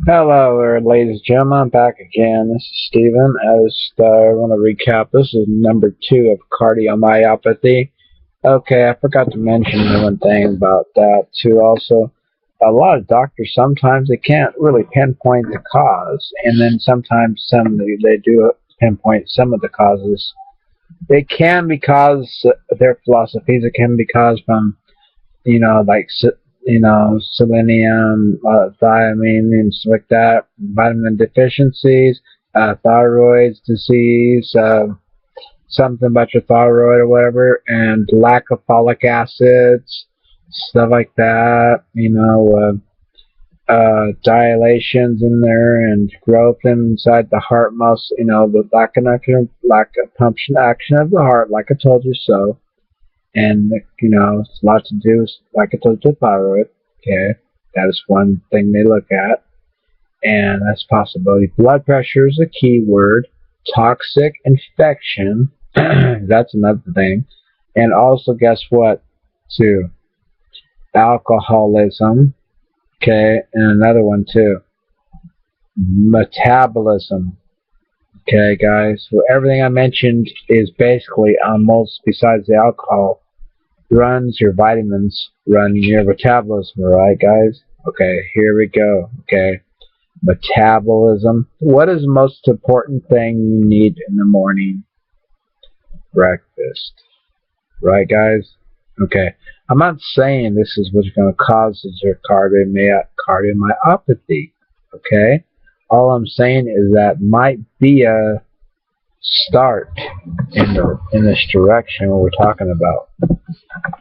Hello there, ladies and gentlemen. I'm back again. This is Steven. I want to recap. This is number 2 of cardiomyopathy. Okay, I forgot to mention one thing about that too. Also, a lot of doctors sometimes they can't really pinpoint the cause, and then sometimes they do pinpoint some of the causes. It can be caused their philosophies. It can be caused from like selenium, thiamine, and stuff like that, vitamin deficiencies, thyroid disease, something about your thyroid or whatever, and lack of folic acids, stuff like that. Dilations in there and growth inside the heart muscle. The lack of pumping action of the heart, like I told you so. And, it's a lot to do, like I told you, thyroid. Okay, that is one thing they look at. And that's a possibility. Blood pressure is a key word. Toxic infection, that's another thing. And also, guess what, too? Alcoholism. Okay, and another one, too. Metabolism. Okay, guys, so everything I mentioned is basically almost, besides the alcohol, runs your vitamins, run your metabolism, right, guys? Okay, here we go. Okay, metabolism. What is the most important thing you need in the morning? Breakfast. Right, guys? Okay, I'm not saying this is what's going to cause your cardiomyopathy. Okay, all I'm saying is that might be a start in this direction what we're talking about,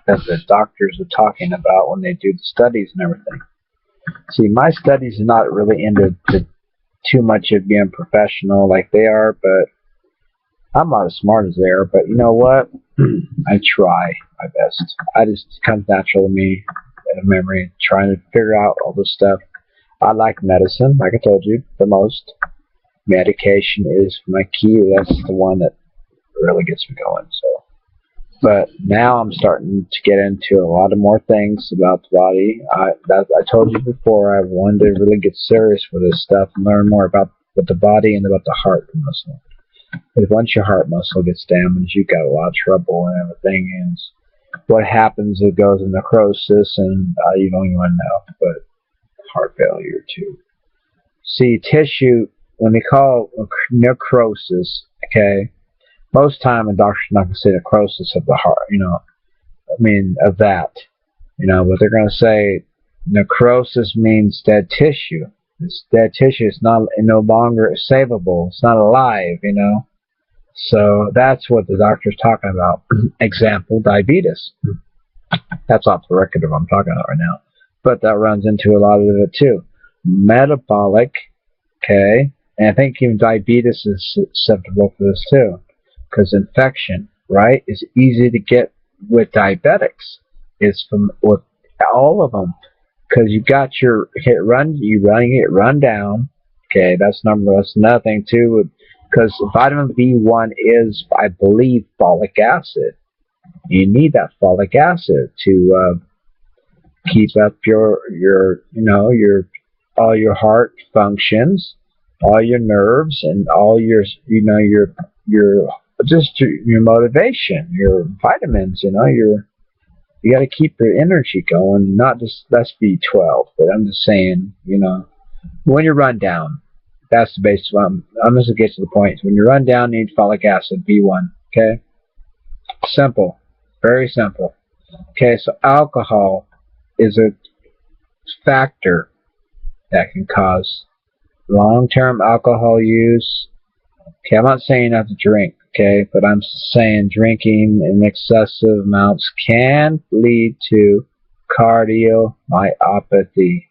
that the doctors are talking about when they do the studies and everything. See, my studies are not really into too much of being professional like they are, but I'm not as smart as they are. But you know what? I try my best. It comes natural to me, in memory, trying to figure out all this stuff. I like medicine, like I told you, the most. Medication is my key. That's the one that really gets me going. So, but now I'm starting to get into a lot of more things about the body. I told you before, I wanted to really get serious with this stuff and learn more about the body and about the heart muscle. Because once your heart muscle gets damaged, you've got a lot of trouble and everything. And what happens? It goes in necrosis, and you don't even know. But heart failure too. See, tissue. When they call it necrosis, okay, most time a doctor's not going to say necrosis of the heart, of that, but they're going to say necrosis means dead tissue. It's dead tissue. It's no longer savable. It's not alive, So that's what the doctor's talking about. Example, diabetes. That's off the record of what I'm talking about right now. But that runs into a lot of it too. Metabolic, okay. And I think even diabetes is susceptible for this too, because infection, right, is easy to get with diabetics. It's with all of them, because you got your running it run down. Okay, that's another thing too, because vitamin B1 is, I believe, folic acid. You need that folic acid to keep up your all your heart functions, all your nerves, and all your motivation, your vitamins. You got to keep your energy going, not just that's B12. But I'm just saying, when you run down, that's the basis. I'm just gonna get to the point. When you run down, you need folic acid, B1. Okay, simple, very simple. Okay, so alcohol is a factor that can cause long-term alcohol use. Okay, I'm not saying not to drink, okay, but I'm saying drinking in excessive amounts can lead to cardiomyopathy.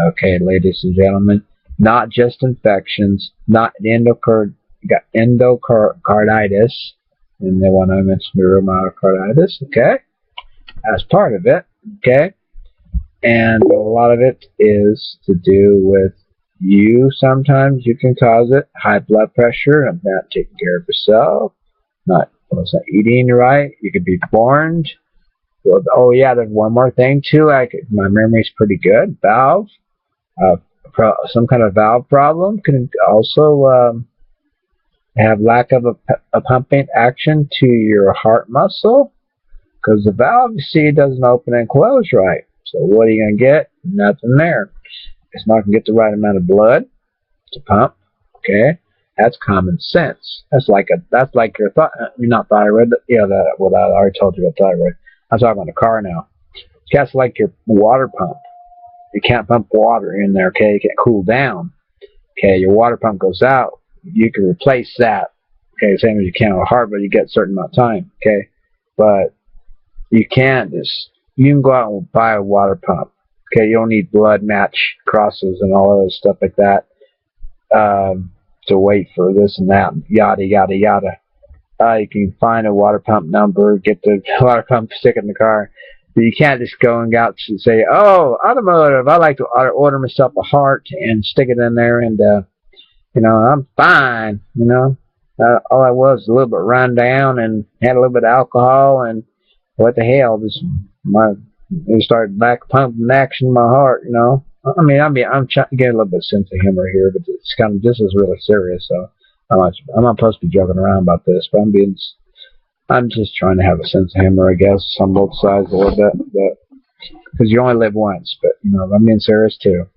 Okay, ladies and gentlemen, not just infections, not endocarditis, and the one I mentioned, neuromyocarditis, okay, as part of it, okay, and a lot of it is to do with sometimes you can cause it, high blood pressure, and not taking care of yourself, not eating right. You could be born. Well, oh yeah, there's one more thing too. My memory's pretty good. Valve, some kind of valve problem. Can also have lack of a pumping action to your heart muscle, because the valve, you see, doesn't open and close right. So what are you going to get? Nothing there. It's not going to get the right amount of blood to pump. Okay, that's common sense. That's like your not thyroid. Yeah, I already told you about thyroid. I'm talking about the car now. That's like your water pump. You can't pump water in there. Okay, you can't cool down. Okay, your water pump goes out. You can replace that. Okay, same as you can with a heart, but you get a certain amount of time. Okay, but you can't just. You can go out and buy a water pump. Okay, you don't need blood match crosses and all other stuff like that to wait for this and that, yada yada yada. You can find a water pump number, get the water pump, stick it in the car. But you can't just go and out and say, "Oh, automotive, I like to order myself a heart and stick it in there, and I'm fine." All I was a little bit run down and had a little bit of alcohol, and what the hell, it started back pumping action in my heart. I'm trying to get a little bit of sense of humor here, but this is really serious. So I'm not supposed to be joking around about this, but I'm just trying to have a sense of humor, I guess, on both sides a little bit, but because you only live once. But I'm being serious too.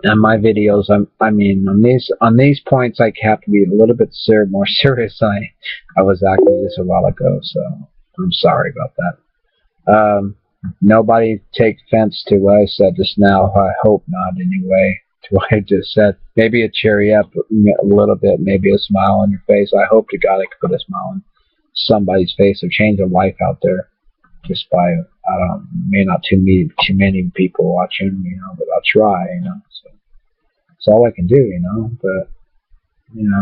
And my videos, on these points, I have to be a little bit more serious. I was acting just a while ago, so I'm sorry about that. Nobody take offense to what I said just now. I hope not, anyway, to what I just said. Maybe a cheer you up a little bit, maybe a smile on your face. I hope to God I could put a smile on somebody's face or change a life out there just by, not too many people watching, but I'll try, So that's all I can do, but,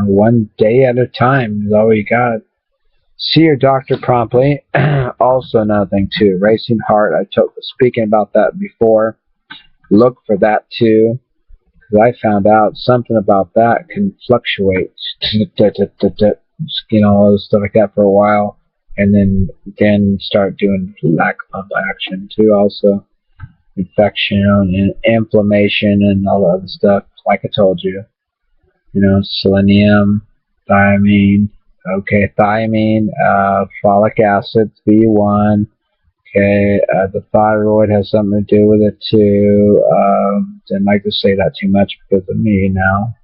one day at a time is all you got. See your doctor promptly. Also, another thing too, racing heart. Speaking about that before. Look for that too, because I found out something about that can fluctuate. All this stuff like that for a while, and then start doing lack of action too. Also, infection and inflammation and all the other stuff. Like I told you, selenium, thiamine. Okay, thiamine, folic acid, B1. Okay, the thyroid has something to do with it too. Didn't like to say that too much because of me now.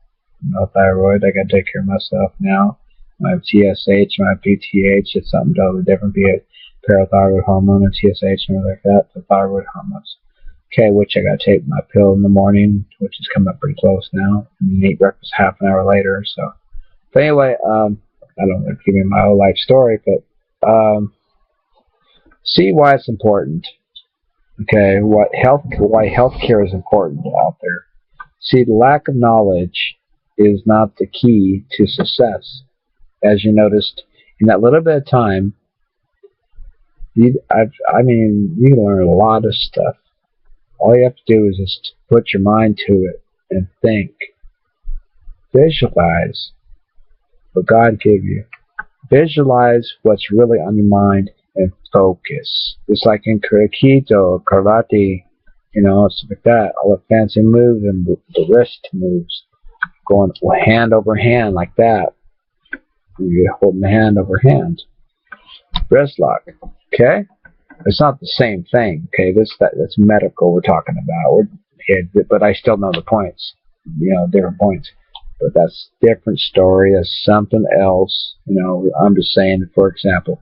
No thyroid, I gotta take care of myself now. I have TSH, I have PTH, it's something totally different. Parathyroid hormone and TSH and like that, the thyroid hormones. Okay, which I gotta take my pill in the morning, which is coming up pretty close now. And eat breakfast half an hour later. But anyway, I don't want to give you my whole life story, but see why it's important. Okay, why healthcare is important out there. See, the lack of knowledge is not the key to success. As you noticed, in that little bit of time, you can learn a lot of stuff. All you have to do is just put your mind to it and think. Visualize what God gave you. Visualize what's really on your mind and focus. Just like in Aikido, karate, stuff like that. All the fancy moves and the wrist moves. Going hand over hand like that. You're holding the hand over hand. Wrist lock. Okay? It's not the same thing. Okay? That's medical we're talking about. But I still know the points. Different points. But that's a different story. That's something else. I'm just saying, for example,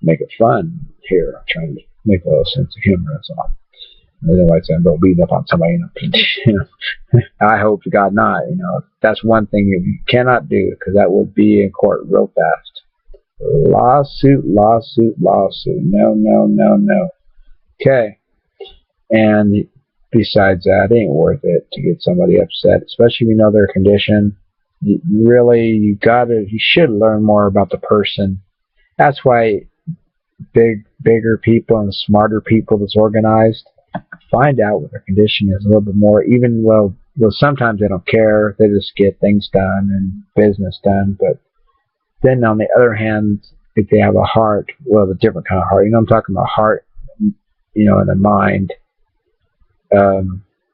make it fun here. I'm trying to make a little sense of humor, that's all. Otherwise, I'm going to beat up on somebody. I hope to God not. That's one thing you cannot do, because that would be in court real fast. Lawsuit. No. Okay. And besides that, it ain't worth it to get somebody upset, especially if you know their condition. You should learn more about the person. That's why bigger people and smarter people that's organized find out what their condition is a little bit more. Well, sometimes they don't care. They just get things done and business done. But then on the other hand, if they have a heart, a different kind of heart. I'm talking about heart, in the mind.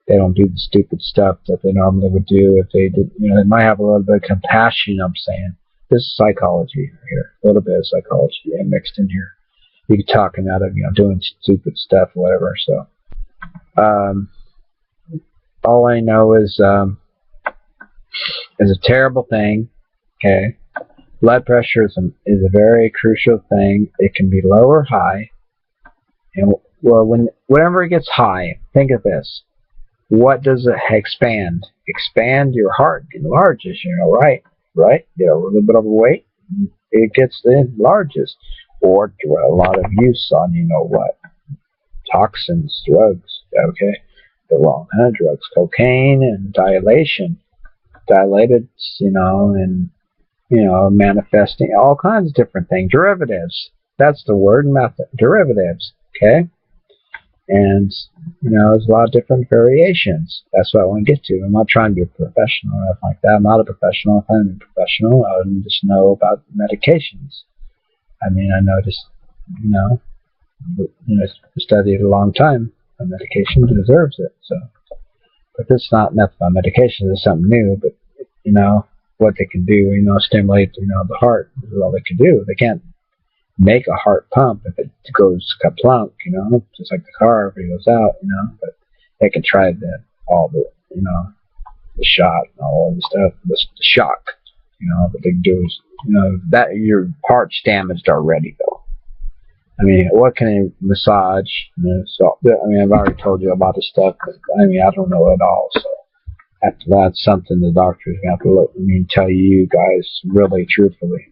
They don't do the stupid stuff that they normally would do if they did. You know, they might have a little bit of compassion. I'm saying this is psychology here, a little bit of psychology mixed in here. You can talking out of doing stupid stuff, or whatever. So, all I know is a terrible thing. Okay, blood pressure is a very crucial thing. It can be low or high, and well, whenever it gets high, think of this. What does it expand? Expand your heart enlarges, right? Right? Get a little bit overweight, it gets enlarges. Or a lot of use on, what? Toxins, drugs, okay? The wrong kind of drugs. Cocaine and dilation. Dilated, and, manifesting all kinds of different things. Derivatives. That's the word, method. Derivatives, okay? And, there's a lot of different variations. That's what I want to get to. I'm not trying to be a professional or anything like that. I'm not a professional. If I'm a professional, I would just know about medications. I mean, I noticed, studied a long time. A medication deserves it. So, but it's not nothing about medication. It's something new. But, what they can do, stimulate, the heart. Is all they can do. They can't make a heart pump if it goes kaplunk, just like the car if it goes out, but they can try all the shot and all of the stuff, the shock, what they do is, that your heart's damaged already though. I mean, what can a massage, so, I mean, I've already told you about this stuff, but I mean, I don't know it all, so after that's something the doctor's going to have to tell you guys really truthfully,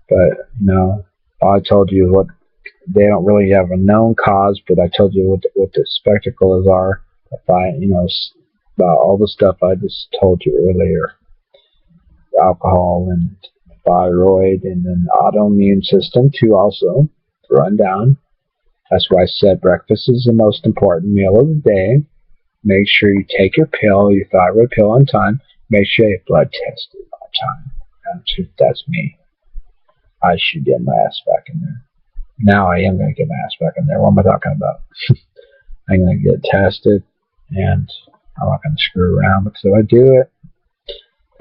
but, I told you what they don't really have a known cause, but I told you what the spectacles are. About all the stuff I just told you earlier, alcohol and thyroid, and then autoimmune system too. Also run down. That's why I said breakfast is the most important meal of the day. Make sure you take your thyroid pill on time. Make sure you blood tested on time. That's me. I should get my ass back in there. Now I am going to get my ass back in there. What am I talking about? I'm going to get tested, and I'm not going to screw around because if I do it,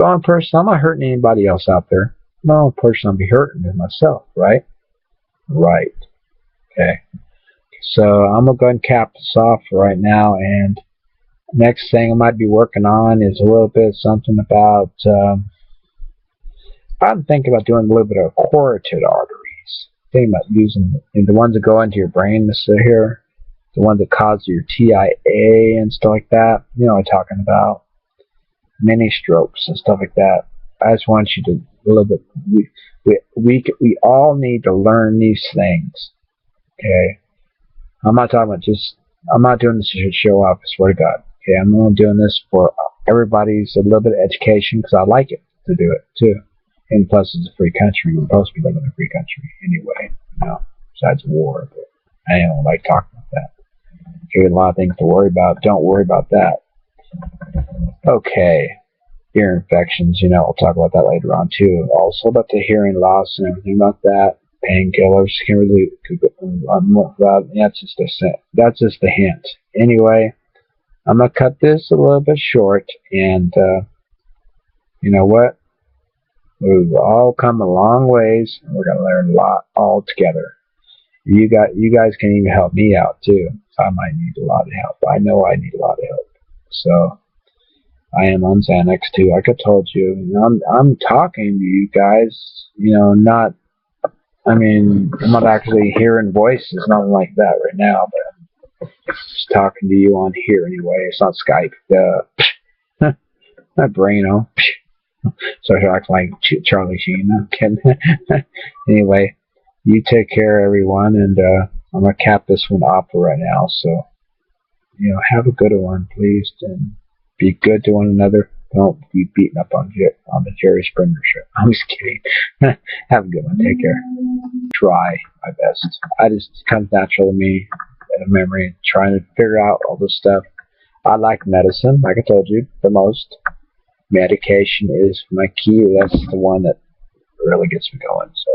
the only person, I'm not hurting anybody else out there. The only person I'll be hurting is myself, right? Right. Okay. So I'm going to go ahead and cap this off right now, and next thing I might be working on is a little bit something about... I'm thinking about doing a little bit of carotid arteries. Thinking about using the ones that go into your brain, the ones that cause your TIA and stuff like that. I'm talking about mini strokes and stuff like that. I just want you to a little bit. We all need to learn these things. Okay, I'm not talking about I'm not doing this to show off. I swear to God. Okay, I'm only doing this for everybody's a little bit of education because I like it to do it too. And plus, it's a free country. We're supposed to be living in a free country anyway, besides war. But I don't like talking about that. If you have a lot of things to worry about, don't worry about that. Okay. Ear infections, we'll talk about that later on, too. Also about the hearing loss and everything about that. Painkillers. Can't really... That's just a hint. Anyway, I'm going to cut this a little bit short. And, you know what? We've all come a long ways, and we're going to learn a lot all together. You guys can even help me out, too. I might need a lot of help. I know I need a lot of help. So, I am on Xanax, too. Like I told you, I'm talking to you guys, I'm not actually hearing voices, nothing like that right now, but I'm just talking to you on here anyway. It's not Skype. My brain, So I act like Charlie Sheen. I'm kidding. Anyway, you take care, everyone, and I'm gonna cap this one off right now. So, have a good one, please, and be good to one another. Don't be beating up on the Jerry Springer show. I'm just kidding. Have a good one. Take care. Try my best. It comes natural to me, in a memory, trying to figure out all this stuff. I like medicine, like I told you, the most. Medication is my key. That's the one that really gets me going. So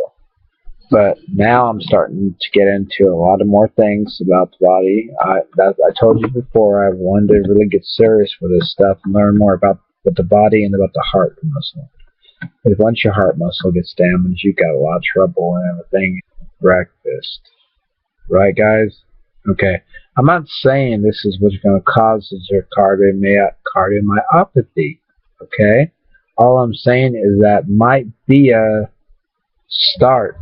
But now I'm starting to get into a lot of more things about the body. I told you before, I wanted to really get serious with this stuff and learn more about the body and about the heart muscle. Because once your heart muscle gets damaged, you got a lot of trouble and everything. Breakfast. Right, guys? Okay. I'm not saying this is what's going to cause your cardiomyopathy. Okay? All I'm saying is that might be a start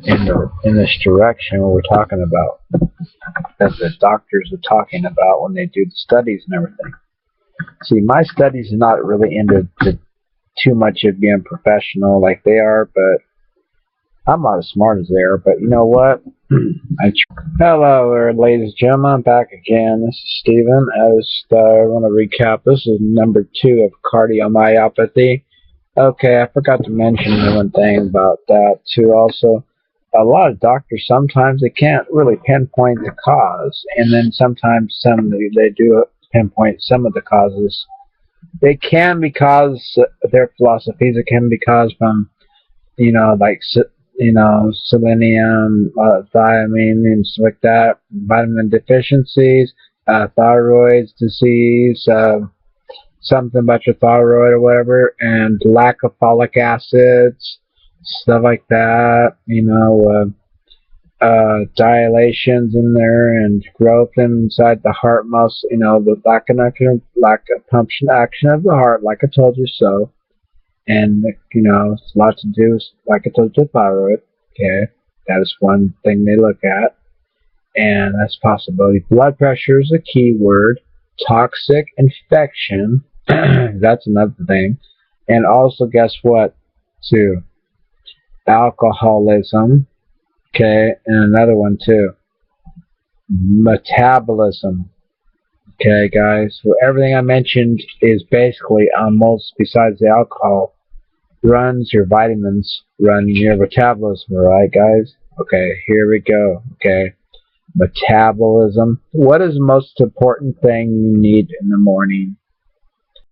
in this direction what we're talking about, that the doctors are talking about when they do the studies and everything. See, my studies are not really into too much of being professional like they are, but I'm not as smart as they are. But you know what? Hello, ladies and gentlemen. I'm back again. This is Steven. I want to recap. This is number 2 of cardiomyopathy. Okay, I forgot to mention one thing about that too. Also, a lot of doctors sometimes they can't really pinpoint the cause, and then sometimes they do pinpoint some of the causes. It can be caused their philosophies. It can be caused from like selenium, thiamine, and stuff like that, vitamin deficiencies, thyroid disease. Something about your thyroid or whatever, and lack of folic acids, stuff like that, dilations in there and growth inside the heart muscle, the lack of pumping action of the heart, like I told you so. And, it's a lot to do, like I told you, thyroid. Okay, that is one thing they look at. And that's a possibility. Blood pressure is a key word. Toxic infection. That's another thing. And also, guess what, too? Alcoholism. Okay, and another one, too. Metabolism. Okay, guys. So everything I mentioned is basically, almost, besides the alcohol, runs your vitamins, run your metabolism, right, guys? Okay, here we go. Okay. Metabolism. What is the most important thing you need in the morning?